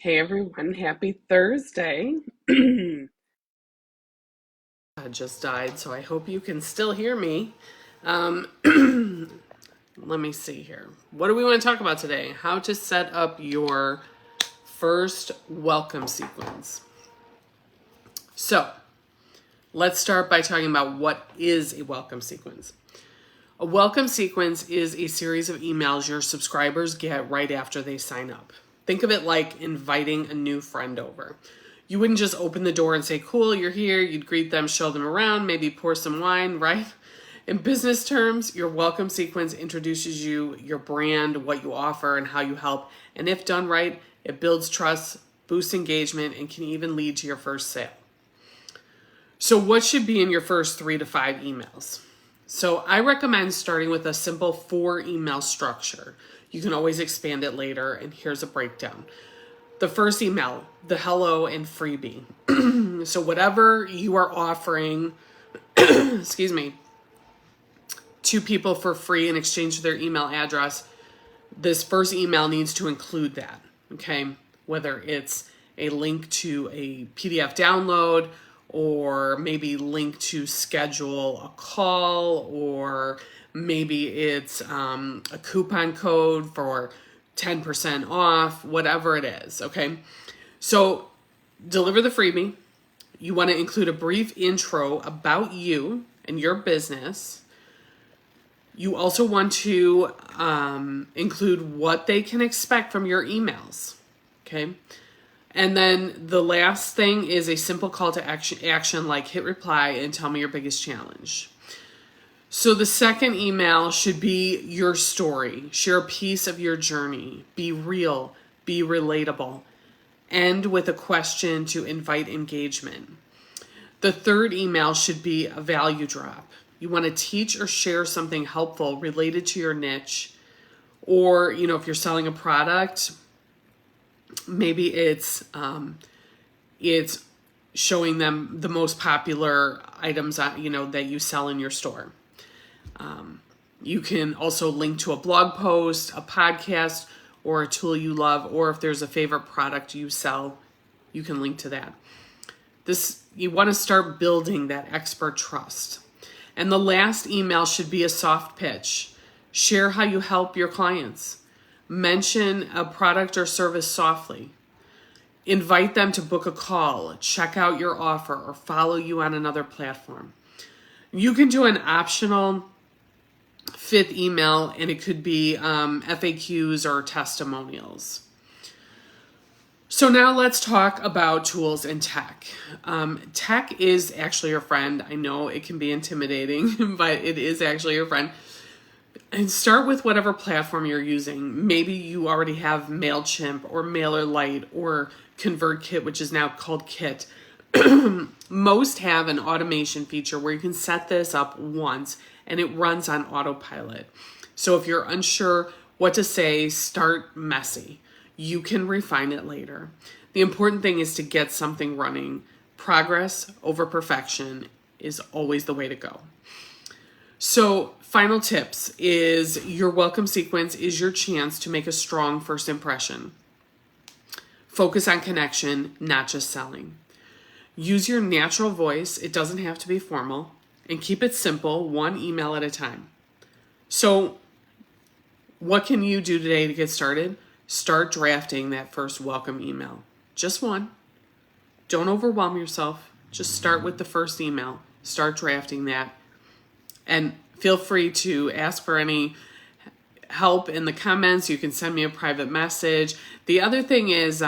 Hey everyone, happy Thursday. I just died, so I hope you can still hear me. Um, let me see here. What do we want to talk about today? How to set up your first welcome sequence. So, let's start by talking about what is a welcome sequence. A welcome sequence is a series of emails your subscribers get right after they sign up. Think of it like inviting a new friend over. You wouldn't just open the door and say, cool, you're here. You'd greet them, show them around, maybe pour some wine, right? In business terms, your welcome sequence introduces you, your brand, what you offer, and how you help. And if done right, it builds trust, boosts engagement, and can even lead to your first sale. So what should be in your first 3 to 5 emails? So I recommend starting with a simple 4 email structure. You can always expand it later, and here's a breakdown. The first email, the hello and freebie. So whatever you are offering, excuse me, to people for free in exchange for their email address, this first email needs to include that, okay? Whether it's a link to a PDF download, or maybe link to schedule a call, or maybe it's a coupon code for 10% off, whatever it is, okay? So deliver the freebie. You want to include a brief intro about you and your business. You also want to include what they can expect from your emails, okay? And then the last thing is a simple call to action like hit reply and tell me your biggest challenge. So the second email should be your story. Share a piece of your journey. Be real. Be relatable. End with a question to invite engagement. The third email should be a value drop. You want to teach or share something helpful related to your niche. Or, if you're selling a product, maybe it's showing them the most popular items that you sell in your store. You can also link to a blog post, a podcast, or a tool you love, or if there's a favorite product you sell, you can link to that. You want to start building that expert trust. And the last email should be a soft pitch. Share how you help your clients. Mention a product or service softly. Invite them to book a call, check out your offer, or follow you on another platform. You can do an optional 5th email, and it could be FAQs or testimonials. So now let's talk about tools and tech. Tech is actually your friend. I know it can be intimidating, but it is actually your friend. And start with whatever platform you're using. Maybe you already have MailChimp or MailerLite or ConvertKit, which is now called Kit. Most have an automation feature where you can set this up once and it runs on autopilot. So if you're unsure what to say, start messy. You can refine it later. The important thing is to get something running. Progress over perfection is always the way to go. So final tips is your welcome sequence is your chance to make a strong first impression. Focus on connection, not just selling. Use your natural voice. It doesn't have to be formal. And keep it simple, one email at a time. So what can you do today to get started? Start drafting that first welcome email. Just one. Don't overwhelm yourself. Just start with the first email. Start drafting that. And feel free to ask for any help in the comments. You can send me a private message. The other thing is,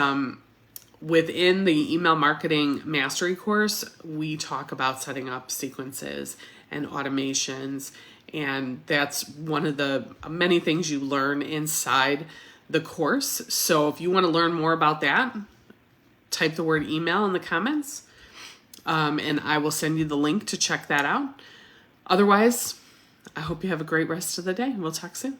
within the email marketing mastery course, we talk about setting up sequences and automations. And that's one of the many things you learn inside the course. So if you want to learn more about that, type the word email in the comments, and I will send you the link to check that out. Otherwise, I hope you have a great rest of the day. We'll talk soon.